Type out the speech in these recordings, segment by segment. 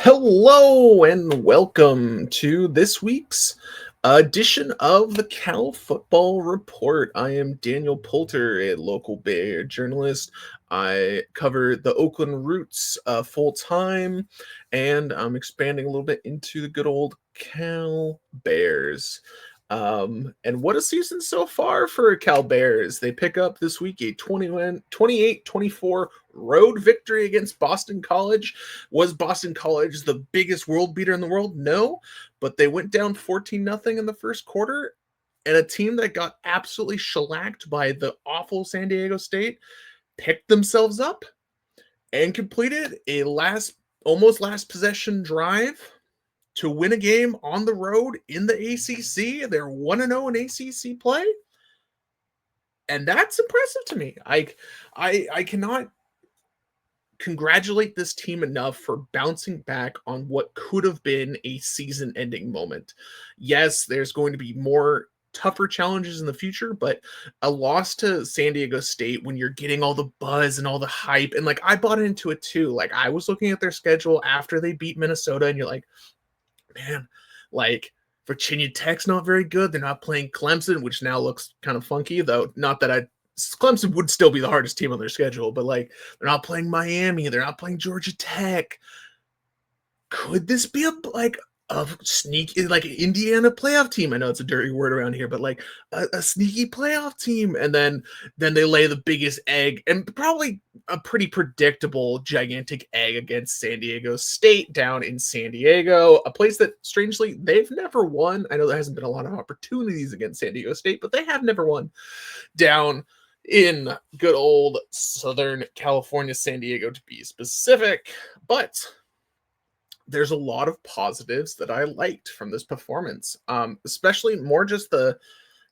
Hello and welcome to this week's edition of the Cal Football Report. I am Daniel Poulter, a local Bay Area journalist. I cover the Oakland Roots full time, and I'm expanding a little bit into the good old Cal Bears. And what a season so far for Cal Bears. They pick up this week a 28-24 road victory against Boston College. Was Boston College the biggest world beater in the world? No, but they went down 14-0 in the first quarter, and a team that got absolutely shellacked by the awful San Diego State picked themselves up and completed a almost last possession drive to win a game on the road in the ACC. They're 1-0 in ACC play, and that's impressive to me. I cannot congratulate this team enough for bouncing back on what could have been a season-ending moment. Yes, there's going to be more tougher challenges in the future, but a loss to San Diego State when you're getting all the buzz and all the hype, and I bought into it too. I was looking at their schedule after they beat Minnesota, and you're like, man, Virginia Tech's not very good. They're not playing Clemson, which now looks kind of funky, though. Not that Clemson would still be the hardest team on their schedule, but they're not playing Miami. They're not playing Georgia Tech. Could this be a sneaky Indiana playoff team? I know it's a dirty word around here, but a sneaky playoff team. And then they lay the biggest egg, and probably a pretty predictable gigantic egg, against San Diego State down in San Diego, a place that strangely they've never won. I know there hasn't been a lot of opportunities against San Diego State, but they have never won down in good old Southern California, San Diego to be specific. But there's a lot of positives that I liked from this performance, especially more just the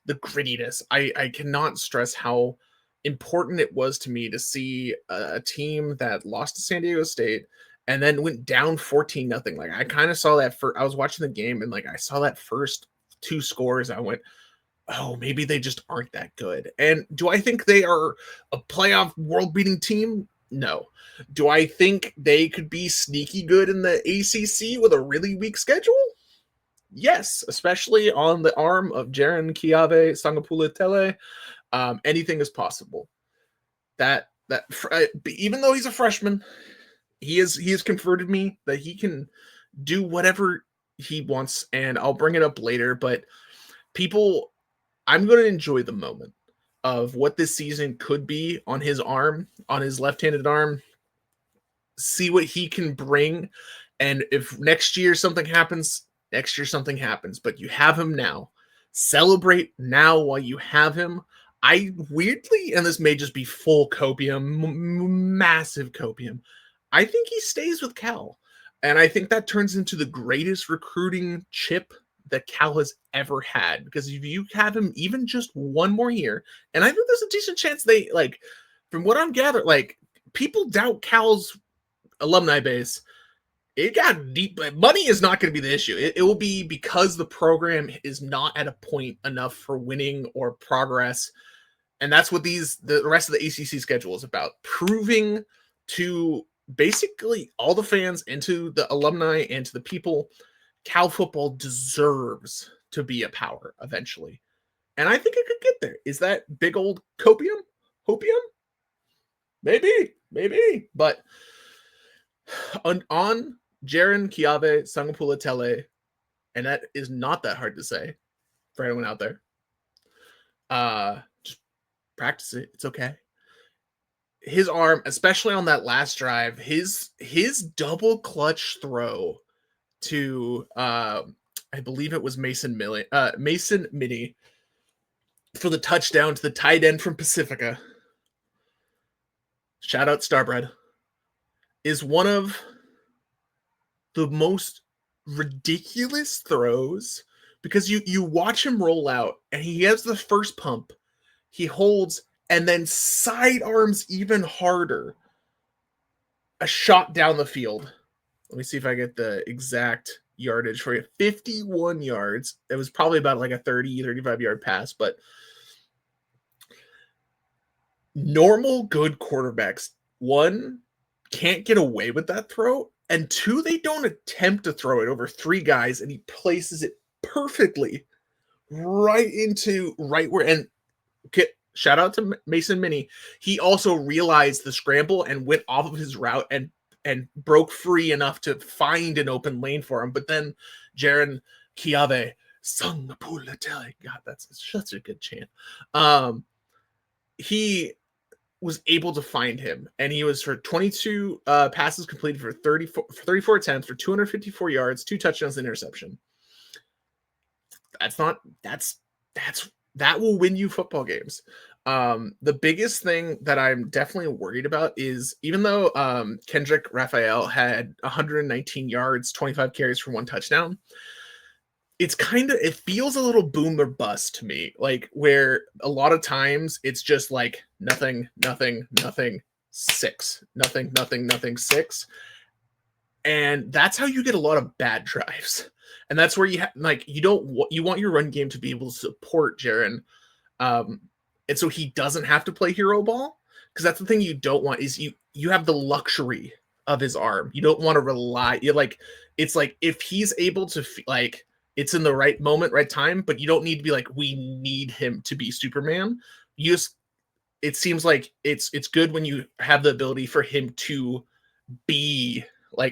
grittiness. I cannot stress how important it was to me to see a team that lost to San Diego State and then went down 14-0. I kind of saw that I was watching the game, and I saw that first two scores. I went, oh, maybe they just aren't that good. And do I think they are a playoff world-beating team? No. Do I think they could be sneaky good in the ACC with a really weak schedule? Yes, especially on the arm of Jaren Kiave Sangapula-Tele. Anything is possible. Even though he's a freshman, he has converted me that he can do whatever he wants, and I'll bring it up later. But I'm going to enjoy the moment of what this season could be on his arm, on his left-handed arm. See what he can bring, and if next year something happens, but you have him now. Celebrate now while you have him. I weirdly, and this may just be full copium, massive copium, I think he stays with Cal, and I think that turns into the greatest recruiting chip that Cal has ever had, because if you have him even just one more year, and I think there's a decent chance they, from what I'm gathering, people doubt Cal's alumni base. It got deep, but money is not going to be the issue. It will be because the program is not at a point enough for winning or progress. And that's what the rest of the ACC schedule is about, proving to basically all the fans and to the alumni and to the people, Cal football deserves to be a power eventually. And I think it could get there. Is that big old copium? Hopium? Maybe. But on Jaren Kiave Sangapula-Tele, and that is not that hard to say for anyone out there. Just practice it. It's okay. His arm, especially on that last drive, his double clutch throw to I believe it was Mason Mitty for the touchdown to the tight end from Pacifica. Shout out Starbread. Is one of the most ridiculous throws, because you watch him roll out and he has the first pump, he holds, and then sidearms even harder a shot down the field. Let me see if I get the exact yardage for you. 51 yards. It was probably about a 35 yard pass, but normal good quarterbacks, one, can't get away with that throw, And 2, they don't attempt to throw it over 3 guys, and he places it perfectly right where, and shout out to Mason Minnie. He also realized the scramble and went off of his route and broke free enough to find an open lane for him. But then Jaron Chiave sung Pulatele. God, that's such a good chant. He was able to find him, and he was for 22 passes completed for 34 attempts for 254 yards, 2 touchdowns, and interception. That will win you football games. The biggest thing that I'm definitely worried about is, even though Kendrick Raphael had 119 yards, 25 carries for 1 touchdown, it feels a little boom or bust to me, like where a lot of times it's just like nothing, 6, nothing, 6. And that's how you get a lot of bad drives. And that's where you want your run game to be able to support Jaron. And so he doesn't have to play hero ball, because that's the thing you don't want, is you have the luxury of his arm. You don't want to rely. It's like if he's able to it's in the right moment, right time, but you don't need to be like, we need him to be Superman. It seems like it's good when you have the ability for him to be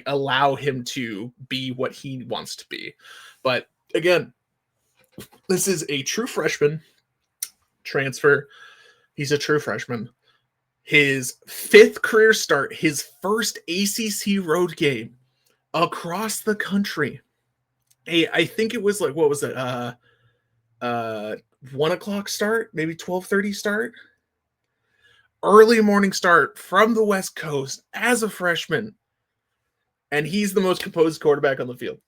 allow him to be what he wants to be. But again, this is a true freshman transfer. He's a true freshman. His 5th career start, his first ACC road game across the country. I think it was what was it? 1 o'clock start, maybe 12:30 start. Early morning start from the West Coast as a freshman. And he's the most composed quarterback on the field.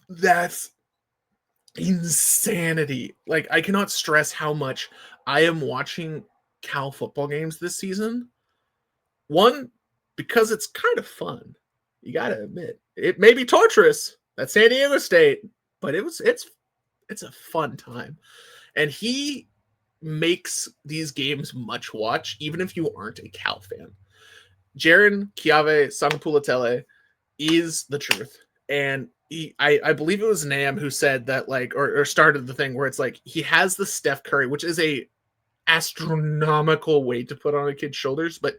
That's insanity. I cannot stress how much I am watching Cal football games this season. One, because it's kind of fun. You got to admit, it may be torturous. That's San Diego State, but it's a fun time. And he makes these games much watch, even if you aren't a Cal fan. Jaron Chiave Sangapulatele is the truth. And I believe it was Nam who said that, or started the thing where it's like, he has the Steph Curry, which is a astronomical weight to put on a kid's shoulders, but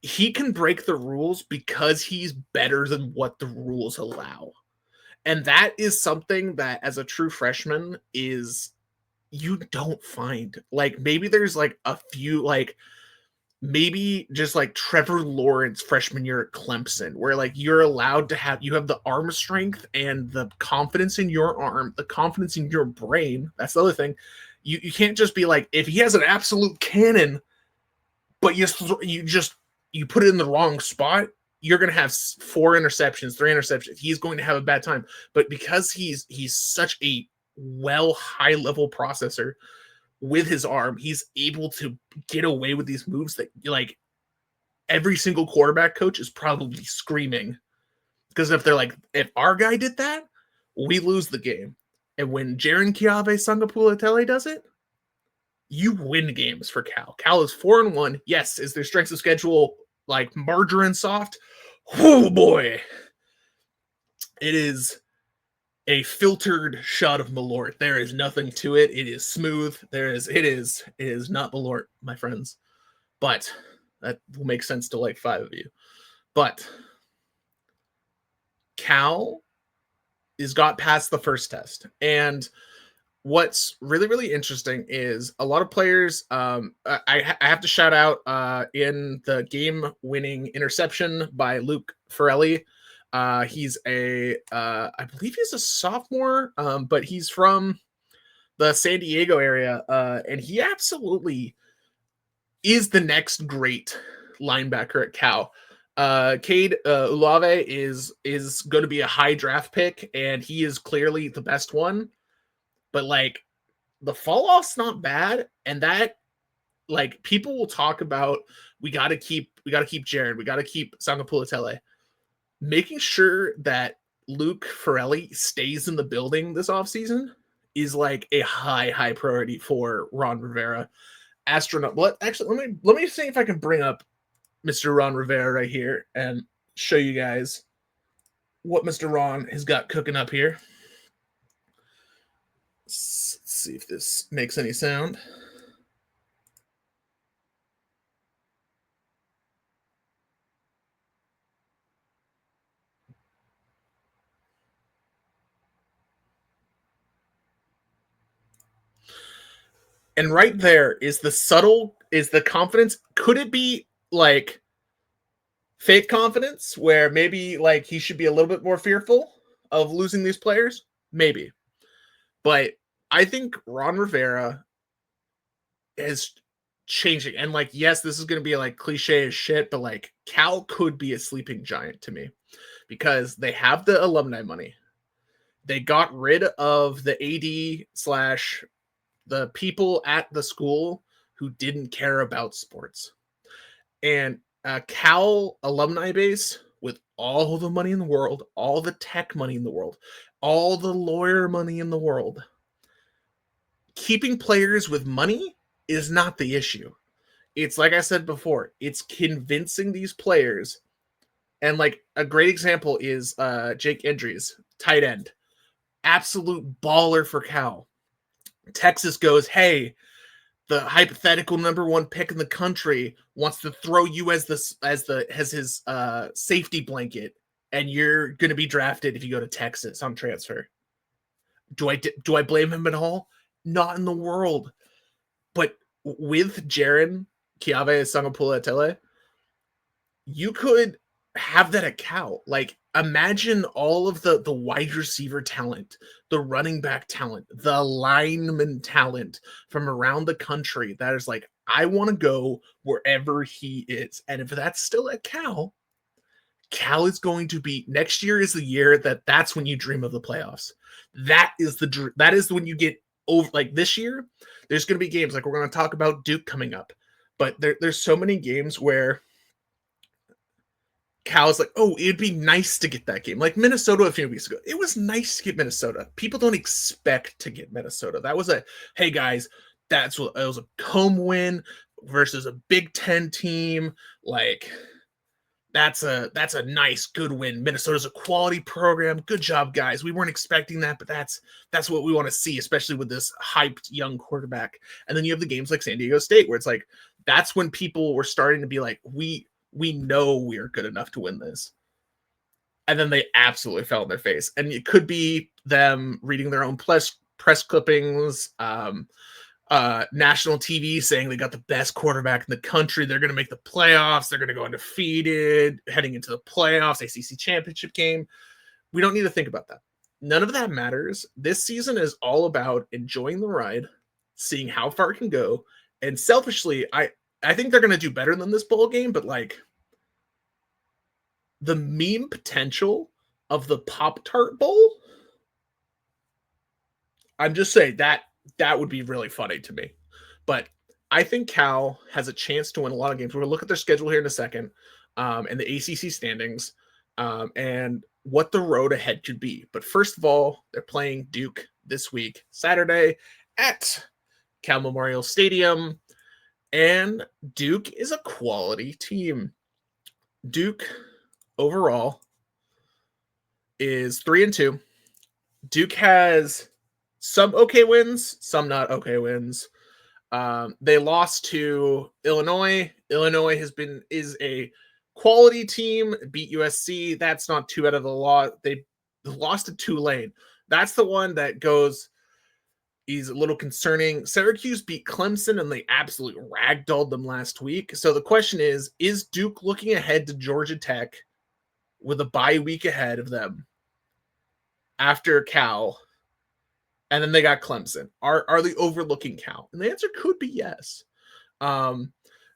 he can break the rules because he's better than what the rules allow. And that is something that, as a true freshman, is you don't find. Maybe there's a few, maybe just Trevor Lawrence freshman year at Clemson, where you're allowed to you have the arm strength and the confidence in your arm, the confidence in your brain. That's the other thing. You can't just be if he has an absolute cannon, but you put it in the wrong spot, you're going to have 4 interceptions, 3 interceptions. He's going to have a bad time. But because he's such a high level processor with his arm, he's able to get away with these moves that every single quarterback coach is probably screaming, because if they're if our guy did that, we lose the game. And when Jaron Chiave Sangapulatele does it, you win games for Cal. Cal is 4-1. Yes, is their strength of schedule margarine soft? Oh boy, it is a filtered shot of Malort. There is nothing to it. It is smooth. It is not Malort, my friends. But that will make sense to 5 of you. But Cal is got past the first test. And what's really, really interesting is a lot of players, I have to shout out in the game-winning interception by Luke Ferrelli. He's I believe he's a sophomore, but he's from the San Diego area, and he absolutely is the next great linebacker at Cal. Cade Ulave is going to be a high draft pick, and he is clearly the best one. But the fall off's not bad, and that people will talk about, we got to keep Jaron, we got to keep Sangapulatele. Making sure that Luke Ferrelli stays in the building this offseason is a high priority for Ron Rivera. Astronaut. Actually, let me see if I can bring up Mr. Ron Rivera right here and show you guys what Mr. Ron has got cooking up here. Let's see if this makes any sound. And right there is the confidence. Could it be like fake confidence where maybe like he should be a little bit more fearful of losing these players? Maybe. But I think Ron Rivera is changing. And like, yes, this is going to be like cliche as shit, but like Cal could be a sleeping giant to me because they have the alumni money. They got rid of the AD slash the people at the school who didn't care about sports. And Cal alumni base with all the money in the world, all the tech money in the world, all the lawyer money in the world. Keeping players with money is not the issue. It's like I said before, it's convincing these players. And like a great example is Jake Endries, tight end. Absolute baller for Cal. Texas goes, hey, the hypothetical number one pick in the country wants to throw you as his safety blanket, and you're going to be drafted if you go to Texas on transfer. Do I blame him at all? Not in the world. But with Jaron Kiave Sangapula-Tele, you could have that at Cal. Like, imagine all of the wide receiver talent, the running back talent, the lineman talent from around the country that is like, I want to go wherever he is. And if that's still at Cal, Cal is going to be, next year is the year that's when you dream of the playoffs. That is when you get over. Like this year, there's going to be games like we're going to talk about Duke coming up, but there's so many games where Cal's like, oh, it'd be nice to get that game. Like Minnesota a few weeks ago. It was nice to get Minnesota. People don't expect to get Minnesota. That was hey guys, it was a home win versus a Big Ten team. Like that's a nice, good win. Minnesota's a quality program. Good job, guys. We weren't expecting that, but that's what we want to see, especially with this hyped young quarterback. And then you have the games like San Diego State, where it's like, that's when people were starting to be like, we know we are good enough to win this. And then they absolutely fell on their face. And it could be them reading their own press clippings, national TV saying they got the best quarterback in the country. They're going to make the playoffs. They're going to go undefeated heading into the playoffs, ACC championship game. We don't need to think about that. None of that matters. This season is all about enjoying the ride, seeing how far it can go. And selfishly, I think they're going to do better than this bowl game, but like the meme potential of the Pop-Tart Bowl, I'm just saying that would be really funny to me. But I think Cal has a chance to win a lot of games. We're going to look at their schedule here in a second, and the ACC standings, and what the road ahead could be. But first of all, they're playing Duke this week, Saturday, at Cal Memorial Stadium. And Duke is a quality team. Duke overall is 3-2. Duke has some okay wins, some not okay wins. They lost to Illinois. Illinois is a quality team, beat USC. That's not too out of the law. They lost to Tulane. That's the one that goes is a little concerning. Syracuse beat Clemson and they absolutely ragdolled them last week. So the question is Duke looking ahead to Georgia Tech with a bye week ahead of them after Cal? And then they got Clemson. Are they overlooking Cal? And the answer could be yes.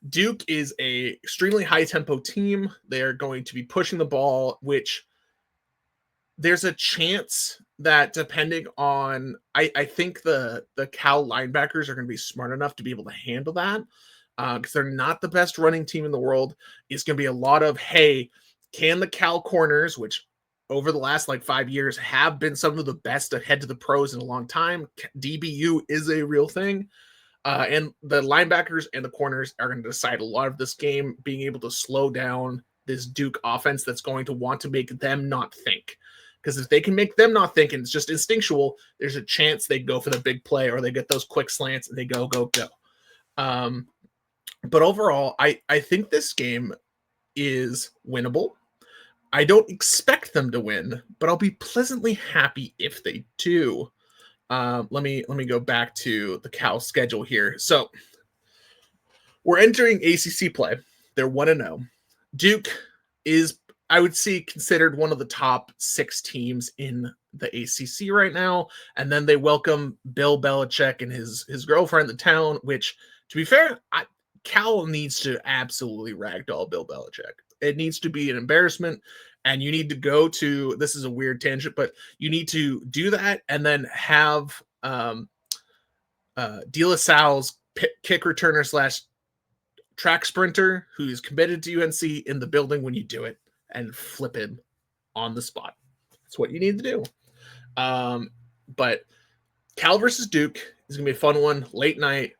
Duke is a extremely high tempo team. They are going to be pushing the ball, which there's a chance that depending on, I think the Cal linebackers are going to be smart enough to be able to handle that because they're not the best running team in the world. It's going to be a lot of, hey, can the Cal corners, which over the last like 5 years have been some of the best ahead to the pros in a long time. DBU is a real thing. And the linebackers and the corners are going to decide a lot of this game, being able to slow down this Duke offense that's going to want to make them not think. Because if they can make them not think and it's just instinctual, there's a chance they go for the big play or they get those quick slants and they go. But overall, I think this game is winnable. I don't expect them to win, but I'll be pleasantly happy if they do. Let me go back to the Cal schedule here. So we're entering ACC play. They're 1-0. Duke is, I would say, considered one of the top 6 teams in the ACC right now. And then they welcome Bill Belichick and his girlfriend to town, which, to be fair, Cal needs to absolutely ragdoll Bill Belichick. It needs to be an embarrassment. And you need to go to, this is a weird tangent, but you need to do that and then have De La Salle's kick returner / track sprinter who's committed to UNC in the building when you do it and flip him on the spot. That's what you need to do. But Cal versus Duke is going to be a fun one. Late night.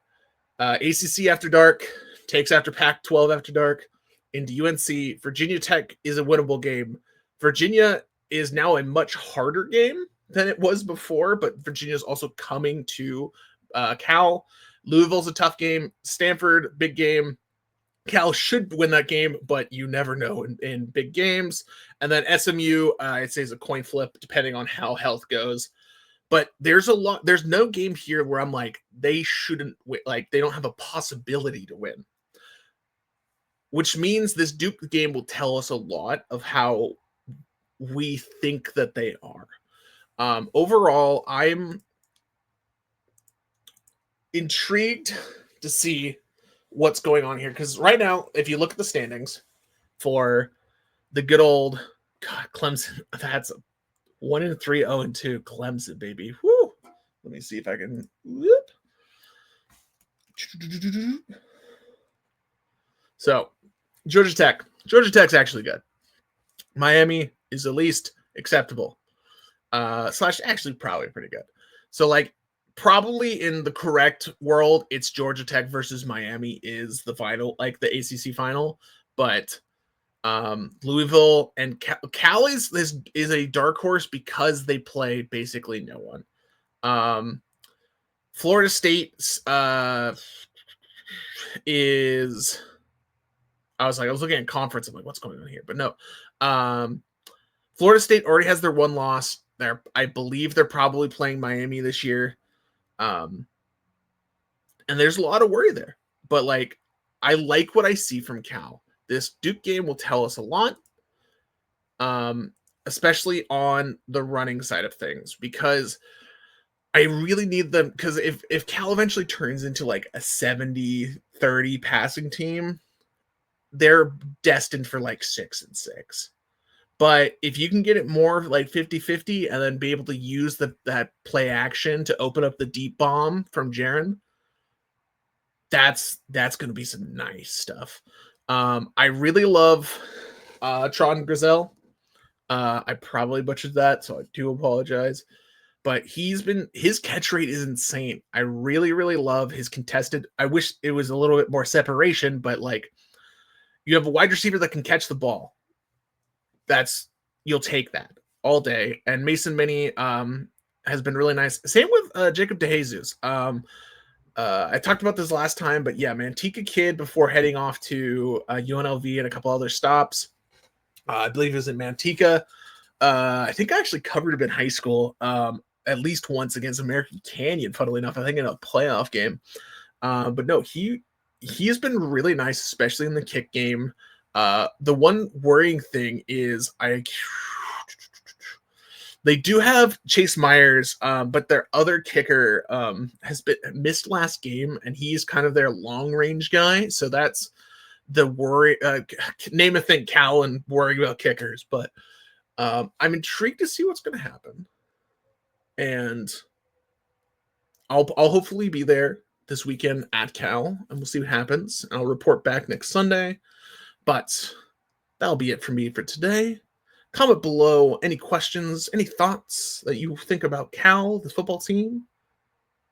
ACC after dark. Takes after Pac-12 after dark. Into UNC. Virginia Tech is a winnable game. Virginia is now a much harder game than it was before, but Virginia is also coming to Cal. Louisville's a tough game. Stanford, big game. Cal should win that game, but you never know in big games. And then SMU, I'd say, is a coin flip, depending on how health goes. But there's no game here where I'm like, they shouldn't win, like they don't have a possibility to win. Which means this Duke game will tell us a lot of how we think that they are. Overall, I'm intrigued to see what's going on here. Because right now, if you look at the standings for the good old Clemson, that's 1-3, 0-2. Clemson, baby. Woo! Let me see if I can. Whoop. So, Georgia Tech. Georgia Tech's actually good. Miami is at least acceptable. / actually probably pretty good. So, like, probably in the correct world, it's Georgia Tech versus Miami is the final, like the ACC final. But Louisville and Cal is a dark horse because they play basically no one. Florida State is. I was looking at conference. I'm like, what's going on here? But no. Florida State already has their one loss. I believe they're probably playing Miami this year. And there's a lot of worry there. But like, I like what I see from Cal. This Duke game will tell us a lot. Especially on the running side of things, because I really need them, because if Cal eventually turns into like a 70-30 passing team, they're destined for like 6-6. But if you can get it more like 50-50 and then be able to use that play action to open up the deep bomb from Jaren, that's going to be some nice stuff. I really love Tron Grizel. I probably butchered that, so I do apologize. But his catch rate is insane. I really, really love his contested. I wish it was a little bit more separation, but like, you have a wide receiver that can catch the ball. You'll take that all day. And Mason Minnie has been really nice. Same with Jacob DeJesus. I talked about this last time, but yeah, Manteca Kid before heading off to UNLV and a couple other stops. I believe it was in Manteca. I think I actually covered him in high school at least once against American Canyon, funnily enough. I think in a playoff game. But no, he's been really nice, especially in the kick game. The one worrying thing is they do have Chase Myers, but their other kicker has been missed last game, and he's kind of their long range guy. So that's the worry. Name a thing, Cal, and worrying about kickers. But I'm intrigued to see what's going to happen, and I'll hopefully be there this weekend at Cal, and we'll see what happens. I'll report back next Sunday. But that'll be it for me for today. Comment below any questions, any thoughts that you think about Cal, the football team,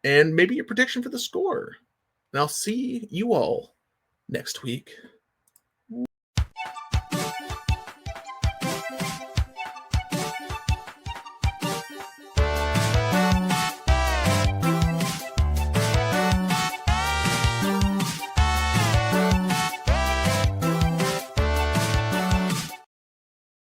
and maybe your prediction for the score. And I'll see you all next week.